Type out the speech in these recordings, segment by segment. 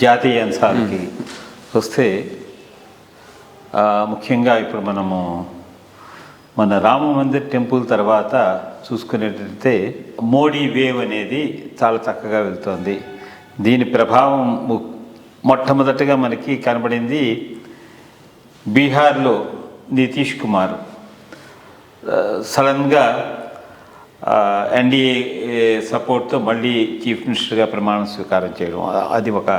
జాతీయ అంశాలకి వస్తే ముఖ్యంగా ఇప్పుడు మనము మన రామ మందిర్ టెంపుల్ తర్వాత చూసుకునేటైతే మోడీ వేవ్ అనేది చాలా చక్కగా వెళ్తోంది. దీని ప్రభావం మొట్టమొదటిగా మనకి కనబడింది బీహార్లో నితీష్ కుమార్ సడన్గా ఎన్డీఏ సపోర్ట్తో మళ్ళీ చీఫ్ మినిస్టర్గా ప్రమాణ స్వీకారం చేయడం, అది ఒక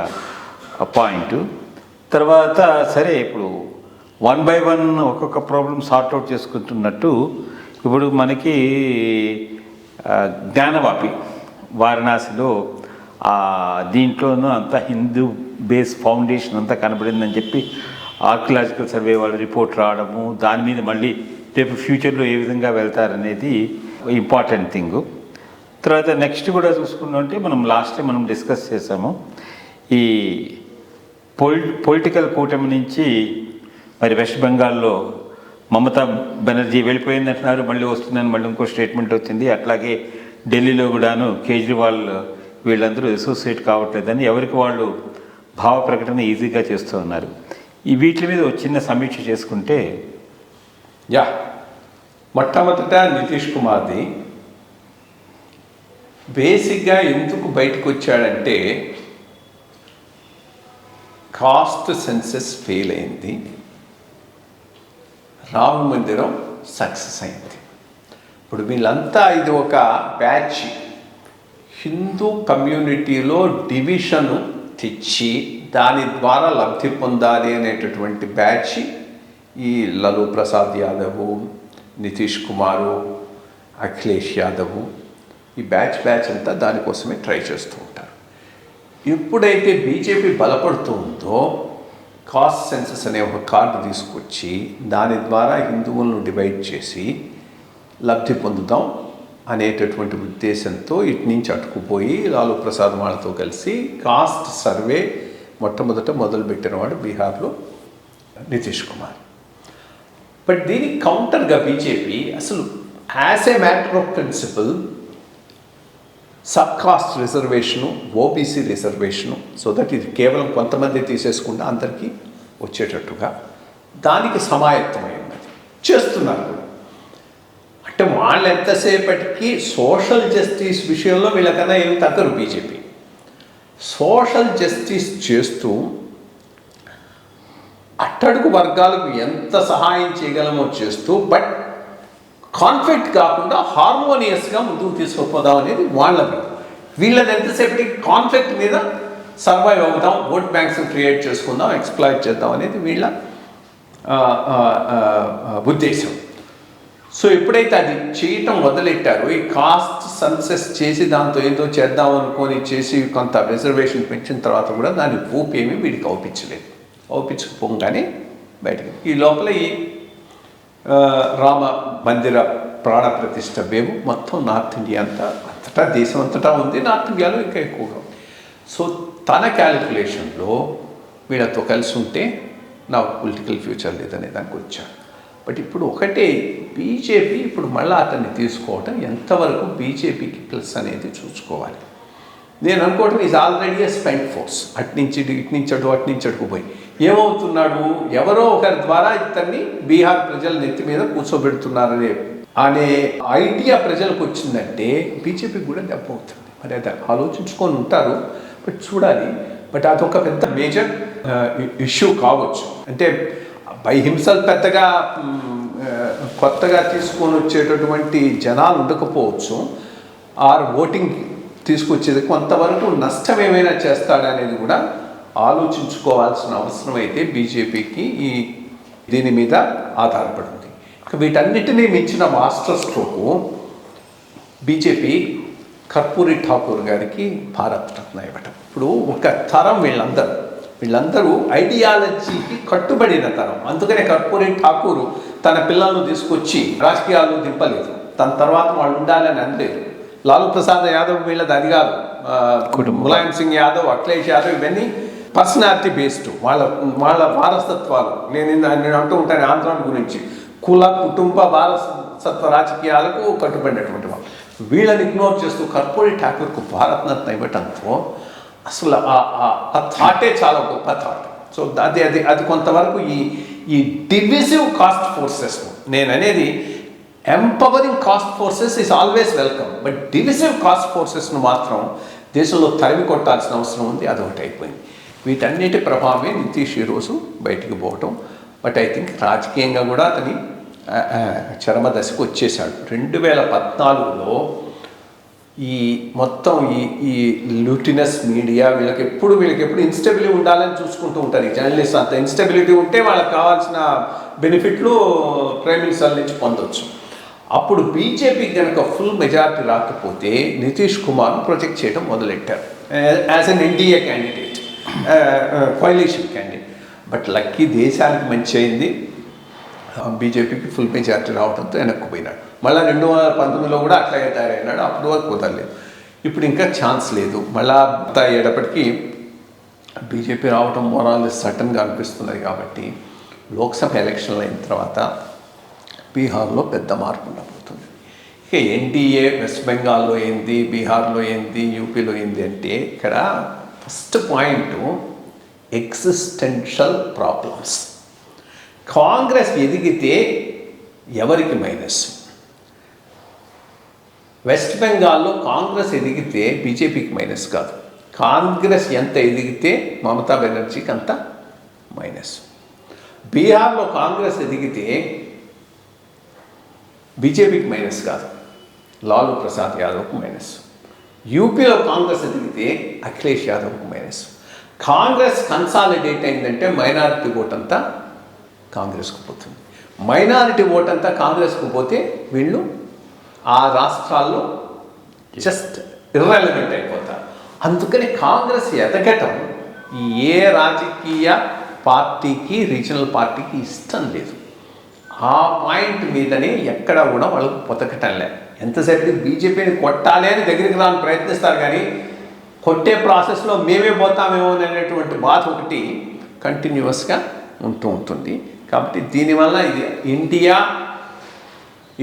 పాయింట్. తర్వాత సరే ఇప్పుడు 1 by 1 ఒక్కొక్క ప్రాబ్లం సార్ట్అవుట్ చేసుకుంటున్నట్టు ఇప్పుడు మనకి జ్ఞానవాపి వారణాసిలో దీంట్లోనూ అంతా హిందూ బేస్ ఫౌండేషన్ అంతా కనబడిందని చెప్పి ఆర్కియలాజికల్ సర్వే వాళ్ళ రిపోర్ట్ రావడము, దాని మీద మళ్ళీ రేపు ఫ్యూచర్లో ఏ విధంగా వెళ్తారనేది ఇంపార్టెంట్ థింగ్. తర్వాత నెక్స్ట్ కూడా చూసుకున్నామంటే మనం లాస్ట్ టైం మనం డిస్కస్ చేసాము, ఈ పొలిటికల్ కూటమి నుంచి మరి వెస్ట్ బెంగాల్లో మమతా బెనర్జీ వెళ్ళిపోయింది అంటున్నారు, మళ్ళీ వస్తుందని మళ్ళీ ఇంకో స్టేట్మెంట్ వచ్చింది. అట్లాగే ఢిల్లీలో కూడాను కేజ్రీవాల్ వీళ్ళందరూ అసోసియేట్ కావట్లేదని ఎవరికి వాళ్ళు భావ ప్రకటన ఈజీగా చేస్తూ ఉన్నారు. ఈ వీటి మీద ఒక చిన్న సమీక్ష చేసుకుంటే మొట్టమొదట నితీష్ కుమార్ది బేసిక్గా ఎందుకు బయటకు వచ్చాడంటే కాస్ట్ సెన్సెస్ ఫెయిల్ అయింది, రామ మందిరం సక్సెస్ అయింది. ఇప్పుడు వీళ్ళంతా ఇది ఒక బ్యాచ్ హిందూ కమ్యూనిటీలో డివిజన్ తెచ్చి దాని ద్వారా లబ్ధి పొందాలి అనేటటువంటి బ్యాచ్ ఈ లాలూ ప్రసాద్ యాదవ్, నితీష్ కుమారు, అఖిలేష్ యాదవ్, ఈ బ్యాచ్ అంతా దానికోసమే ట్రై చేస్తూ ఉంటారు. ఎప్పుడైతే బీజేపీ బలపడుతూ ఉందో కాస్ట్ సెన్సస్ అనే ఒక కార్డు తీసుకొచ్చి దాని ద్వారా హిందువులను డివైడ్ చేసి లబ్ధి పొందుదాం అనేటటువంటి ఉద్దేశంతో ఇటు నుంచి అటుకుపోయి లాలూ ప్రసాద్ వాళ్ళతో కలిసి కాస్ట్ సర్వే మొట్టమొదట మొదలుపెట్టినవాడు బీహార్లో నితీష్ కుమార్. బట్ దీనికి కౌంటర్గా బీజేపీ అసలు as a matter of principle sub caste reservation, OBC reservation, so that ఇది కేవలం కొంతమంది తీసేసుకుంటే అందరికీ వచ్చేటట్టుగా దానికి సమాయత్తమై ఉన్నది చేస్తున్నారు. అంటే వాళ్ళు ఎంతసేపటికి సోషల్ జస్టిస్ విషయంలో వీళ్ళకన్నా ఏమి తగ్గరు. బీజేపీ సోషల్ జస్టిస్ చేస్తూ అట్టడుగు వర్గాలకు ఎంత సహాయం చేయగలమో చేస్తూ బట్ కాన్ఫ్లిక్ట్ కాకుండా హార్మోనియస్గా ముందుకు తీసుకుపోదాం అనేది వాళ్ళవి. వీళ్ళని ఎంతసేపటికి కాన్ఫ్లిక్ట్ మీద సర్వైవ్ అవుతాం, ఓట్ బ్యాంక్స్ని క్రియేట్ చేసుకుందాం, ఎక్స్ప్లాయిట్ చేద్దాం అనేది వీళ్ళ ఉద్దేశం. సో ఎప్పుడైతే అది చేయటం మొదలెట్టారో, ఈ కాస్ట్ సెన్సస్ చేసి దాంతో ఏదో చేద్దాం అనుకొని చేసి కొంత రిజర్వేషన్ పెంచిన తర్వాత కూడా దాని ఊపేమీ వీడికి అవుపించలేదు. అవుపించకపోగానే బయటకు ఈ లోపల ఈ రామ మందిర ప్రాణ ప్రతిష్ఠ వేవు మొత్తం నార్త్ ఇండియా అంతటా దేశం అంతటా ఉంది, నార్త్ ఇండియాలో ఇంకా ఎక్కువగా ఉంది. సో తన క్యాలిక్యులేషన్లో వీళ్ళతో కలిసి ఉంటే నాకు పొలిటికల్ ఫ్యూచర్ లేదనే దానికి వచ్చాడు. బట్ ఇప్పుడు ఒకటే బీజేపీ ఇప్పుడు మళ్ళీ అతన్ని తీసుకోవటం ఎంతవరకు బీజేపీకి ప్లస్ అనేది చూసుకోవాలి. నేను అనుకోవటం is already A spend force. అట్నుంచి అటుకుపోయి ఏమవుతున్నాడు, ఎవరో ఒకరి ద్వారా ఇతన్ని బీహార్ ప్రజల నెత్తి మీద కూర్చోబెడుతున్నారనే ఐడియా ప్రజలకు వచ్చిందంటే బీజేపీకి కూడా దెబ్బ అవుతుంది. మరి అది ఆలోచించుకొని ఉంటారు, బట్ చూడాలి. బట్ అదొక పెద్ద మేజర్ ఇష్యూ కావచ్చు. అంటే బై హింసలు పెద్దగా కొత్తగా తీసుకొని వచ్చేటటువంటి జనాలు ఉండకపోవచ్చు, ఆర్ ఓటింగ్ తీసుకొచ్చేది కొంతవరకు నష్టం ఏమైనా చేస్తాడనేది కూడా ఆలోచించుకోవాల్సిన అవసరం అయితే బీజేపీకి దీని మీద ఆధారపడింది. వీటన్నిటినీ మించిన master stroke BJP Karpoori Thakur గారికి భారత రత్న ఇవ్వటం. ఇప్పుడు ఒక తరం వీళ్ళందరూ ఐడియాలజీకి కట్టుబడిన తరం. అందుకనే కర్పూరి ఠాకూర్ తన పిల్లలను తీసుకొచ్చి రాజకీయాల్లో దింపలేదు, తన తర్వాత వాళ్ళు ఉండాలని అనలేదు. లాలూ ప్రసాద్ యాదవ్ వీళ్ళది అది కాదు, ములాయం సింగ్ యాదవ్, అఖిలేష్ యాదవ్ ఇవన్నీ పర్సనాలిటీ బేస్డ్ వాళ్ళ వారసత్వాలు. నేను అంటూ ఉంటాను ఆంధ్ర గురించి, కుల కుటుంబ వారసత్వ రాజకీయాలకు కట్టుబడినటువంటి వాళ్ళు. వీళ్ళని ఇగ్నోర్ చేస్తూ కర్పూరి ఠాకూర్కు భారతరత్న ఇవ్వటంతో అసలు ఆ థాటే చాలా గొప్ప థాట్. సో అది అది అది కొంతవరకు ఈ డివిజివ్ కాస్ట్ ఫోర్సెస్, నేను అనేది empowering caste forces is always welcome, but divisive caste ఫోర్సెస్ను మాత్రం దేశంలో తరిమి కొట్టాల్సిన అవసరం ఉంది. అదొకటి అయిపోయింది. వీటన్నిటి ప్రభావమే నితీష్ ఈరోజు బయటికి పోవటం. బట్ ఐ థింక్ రాజకీయంగా కూడా అతని చరమ దశకు వచ్చేసాడు. 2014లో ఈ మొత్తం ఈ లూటినస్ మీడియా వీళ్ళకి ఎప్పుడు ఇన్స్టెబిలిటీ ఉండాలని చూసుకుంటూ ఉంటారు. ఈ జర్నలిస్ట్ అంత ఇన్స్టెబిలిటీ ఉంటే వాళ్ళకి కావాల్సిన బెనిఫిట్లు ప్రైమ్ మినిస్టర్ నుంచి పొందొచ్చు. అప్పుడు బీజేపీకి కనుక ఫుల్ మెజారిటీ రాకపోతే నితీష్ కుమార్ను ప్రొజెక్ట్ చేయడం మొదలెట్టారు as an NDA candidate, కోalition candidate. But lucky దేశానికి మంచి అయింది, బీజేపీకి ఫుల్ మెజారిటీ రావడంతో వెనక్కుపోయినాడు. మళ్ళీ 2019లో కూడా అట్లాగే తయారైనాడు. అప్పుడు వరకు కుదరలేదు. ఇప్పుడు ఇంకా ఛాన్స్ లేదు. మళ్ళా ఏడప్పటికీ బీజేపీ రావడం మొరాల్ సడన్గా అనిపిస్తున్నది. కాబట్టి లోక్సభ ఎలక్షన్లు అయిన తర్వాత బీహార్లో పెద్ద మార్పు ఉండబోతుంది. ఇక ఎన్డీఏ వెస్ట్ బెంగాల్లో ఏంది, బీహార్లో ఏంది, యూపీలో ఏంది అంటే ఇక్కడ first point existential problems. Congress ఎదిగితే ఎవరికి మైనస్? వెస్ట్ బెంగాల్లో కాంగ్రెస్ ఎదిగితే బీజేపీకి మైనస్ కాదు. కాంగ్రెస్ ఎంత ఎదిగితే మమతా బెనర్జీకి అంత మైనస్. బీహార్లో కాంగ్రెస్ ఎదిగితే బీజేపీకి మైనస్ కాదు, లాలూ ప్రసాద్ యాదవ్కు మైనస్. యూపీలో కాంగ్రెస్ ఎదిగితే అఖిలేష్ యాదవ్కు మైనస్. కాంగ్రెస్ కన్సాలిడేట్ అయిందంటే మైనారిటీ ఓట్ అంతా కాంగ్రెస్కు పోతుంది. మైనారిటీ ఓట్ అంతా కాంగ్రెస్కు పోతే వీళ్ళు ఆ రాష్ట్రాల్లో జస్ట్ ఇర్రెలవెంట్ అయిపోతారు. అందుకని కాంగ్రెస్ ఎదగటం ఏ రాజకీయ పార్టీకి, రీజనల్ పార్టీకి ఇష్టం లేదు. ఆ పాయింట్ మీదనే ఎక్కడ కూడా వాళ్ళకు పొతకటం లేదు. ఎంతసేపు బీజేపీని కొట్టాలి అని దగ్గరికి రాని ప్రయత్నిస్తారు, కానీ కొట్టే ప్రాసెస్లో మేమే పోతామేమో అనేటువంటి బాధ ఒకటి కంటిన్యూస్గా ఉంటూ ఉంటుంది. కాబట్టి దీనివల్ల ఇది ఇండియా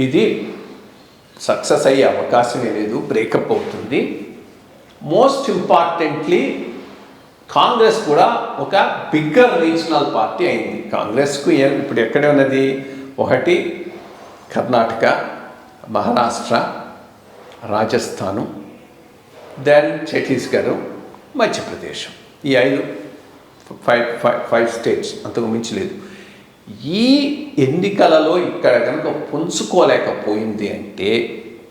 ఇది సక్సెస్ అయ్యే అవకాశమే లేదు, బ్రేకప్ అవుతుంది. మోస్ట్ ఇంపార్టెంట్లీ కాంగ్రెస్ కూడా ఒక బిగ్గర్ రీజనల్ పార్టీ అయింది. కాంగ్రెస్కు ఇప్పుడు ఎక్కడే ఉన్నది? ఒకటి కర్ణాటక, మహారాష్ట్ర, రాజస్థాను, దెన్ ఛత్తీస్గఢ్, మధ్యప్రదేశ్. ఈ 5 స్టేట్స్, అంతకు మించి లేదు. ఈ ఎన్నికలలో ఇక్కడ కనుక పుంజుకోలేకపోయింది అంటే,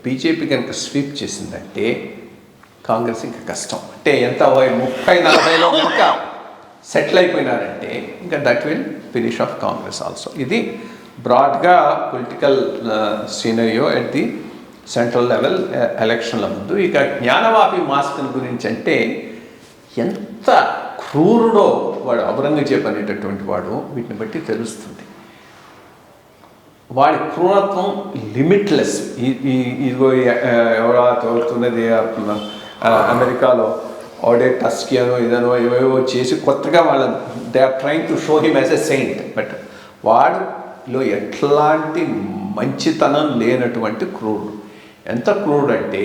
బీజేపీ కనుక స్వీప్ చేసిందంటే కాంగ్రెస్ ఇంకా కష్టం. అంటే ఎంత 30-40లో కనుక సెటిల్ అయిపోయినారంటే ఇంకా that will finish off Congress also. ఇది బ్రాడ్గా political scenario at the central level ఎలక్షన్ల ముందు. ఇక జ్ఞానవాపి మాస్టర్ గురించి అంటే ఎంత క్రూరుడో వాడు, ఔరంగజేబు అనేటటువంటి వాడు, వీటిని బట్టి తెలుస్తుంది. వాడి క్రూరత్వం లిమిట్లెస్. ఇదిగో ఎవరో తోలుతున్నది అమెరికాలో ఆడే టస్కియనో ఇదనో ఏవేవో చేసి కొత్తగా వాళ్ళని they are trying to show him as a saint. But వాడిలో ఎట్లాంటి మంచితనం లేనటువంటి క్రూరుడు. ఎంత క్రూరుడు అంటే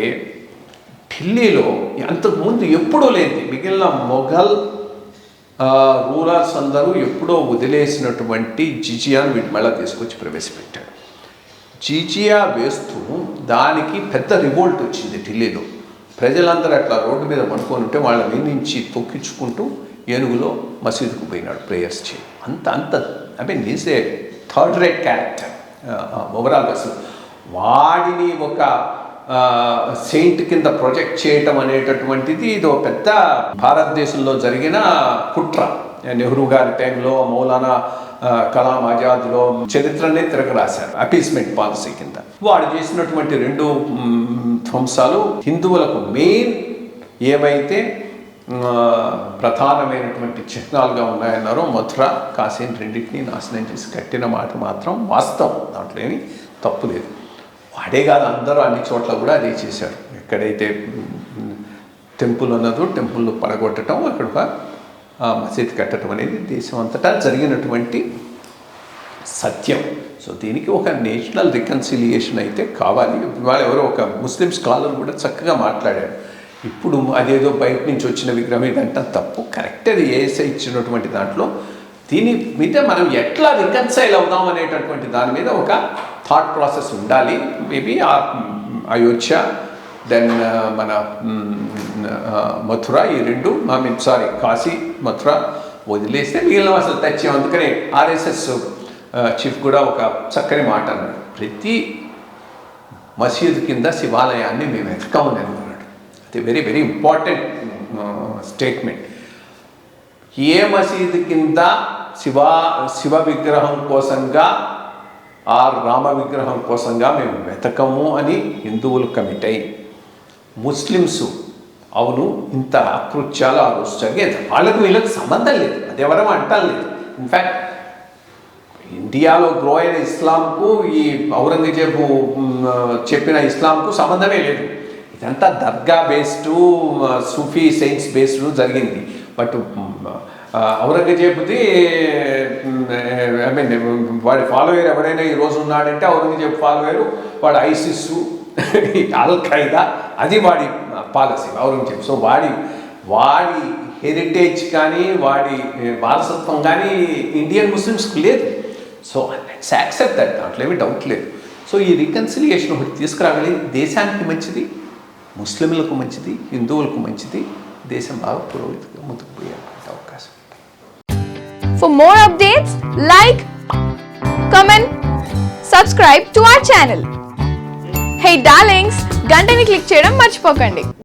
ఢిల్లీలో అంతకుముందు ఎప్పుడూ లేనిది, మిగిలిన మొఘల్ రూలర్స్ అందరూ ఎప్పుడో వదిలేసినటువంటి జిజియాను వీటి మళ్ళీ తీసుకొచ్చి ప్రవేశపెట్టాడు. జిజియా వేస్తూ దానికి పెద్ద రివోల్ట్ వచ్చింది ఢిల్లీలో. ప్రజలందరూ అట్లా రోడ్డు మీద పడుకొని ఉంటే వాళ్ళ మీద నుంచి తొక్కించుకుంటూ ఏనుగులో మసీదుకు పోయినాడు ప్రేయర్స్ చేయి. అంత I mean is a third rate character overall. అసలు వాడిని ఒక సెయింట్ కింద ప్రొజెక్ట్ చేయటం అనేటటువంటిది ఇది ఒక పెద్ద భారతదేశంలో జరిగిన కుట్ర. నెహ్రూ గారి టైంలో మౌలానా కలాం ఆజాద్లో చరిత్రనే తిరగరాశారు అపీస్మెంట్ పాలసీ కింద. వాడు చేసినటువంటి 2 ధ్వంసాలు హిందువులకు మెయిన్ ఏవైతే ప్రధానమైనటువంటి చిహ్నాలుగా ఉన్నాయన్నారో మథుర, కాశీని రెండింటినీ నాశనం చేసి కట్టిన మాట మాత్రం వాస్తవం, దాంట్లో ఏమీ తప్పు లేదు. వాడే కాదు, అందరూ అన్ని చోట్ల కూడా అదే చేశారు. ఎక్కడైతే టెంపుల్ ఉన్నదో టెంపుల్ పడగొట్టడం, అక్కడ మసీద్ కట్టడం అనేది దేశం అంతటా జరిగినటువంటి సత్యం. సో దీనికి ఒక నేషనల్ రికన్సిలియేషన్ అయితే కావాలి. ఇవాళ ఎవరో ఒక ముస్లిం స్కాలర్ కూడా చక్కగా మాట్లాడారు. ఇప్పుడు అదేదో బయట నుంచి వచ్చిన విగ్రహం ఇదంతా తప్పు. కరెక్ట్, అది ఏఎస్ఐ ఇచ్చినటువంటి దాంట్లో దీని మీద మనం ఎట్లా రికన్సైల్ అవుదాం అనేటటువంటి దాని మీద ఒక థాట్ ప్రాసెస్ ఉండాలి. మేబీ అయోధ్య దెన్ మన మథుర, ఈ రెండు కాశీ మథుర వదిలేస్తే మిగిలిన అసలు తెచ్చాం. అందుకనే ఆర్ఎస్ఎస్ చీఫ్ కూడా ఒక చక్కని మాట అన్నాడు, ప్రతి మసీదు కింద శివాలయాన్ని మేము వెతకమని అన్నాడు. అది వెరీ వెరీ ఇంపార్టెంట్ స్టేట్మెంట్. ఏ మసీదు కింద శివ విగ్రహం కోసంగా ఆ రామ విగ్రహం కోసంగా మేము వెతకము అని హిందువులు కమిట్ అయ్యి, ముస్లిమ్స్ అవును ఇంత అకృత్యాలు ఆ రోజు జరిగేది, వాళ్ళకు వీళ్ళకి సంబంధం లేదు, అది ఎవరో అంటాం లేదు. ఇన్ఫ్యాక్ట్ ఇండియాలో గ్రో అయిన ఇస్లాంకు ఈ ఔరంగజేబు చెప్పిన ఇస్లాంకు సంబంధమే లేదు. ఇదంతా దర్గా బేస్డ్, సూఫీ సెయింట్స్ బేస్డ్ జరిగింది. బట్ ఔరంగజేబుది ఐ మీన్ వాడి ఫాలోయర్ ఎవడైనా ఈ రోజు ఉన్నాడంటే ఔరంగజేబు ఫాలోయర్, వాడు ఐసిస్, అల్ ఖైదా, అది వాడి పాలసీ ఔరంగజేబు. సో వాడి హెరిటేజ్ కానీ వాడి వారసత్వం కానీ ఇండియన్ ముస్లిమ్స్కి లేదు. సో లెట్స్ యాక్సెప్ట్ దట్, దాంట్లో ఏమీ డౌట్ లేదు. సో ఈ రికన్సిలియేషన్ ఒకటి తీసుకురాగలి, దేశానికి మంచిది, ముస్లింలకు మంచిది, హిందువులకు మంచిది, దేశం బాగా పురోగతిగా ముందుకు పోయే అవకాశం. For more updates, like, comment, subscribe to our channel. Hey darlings, గంటని click చేయడం మర్చిపోకండి.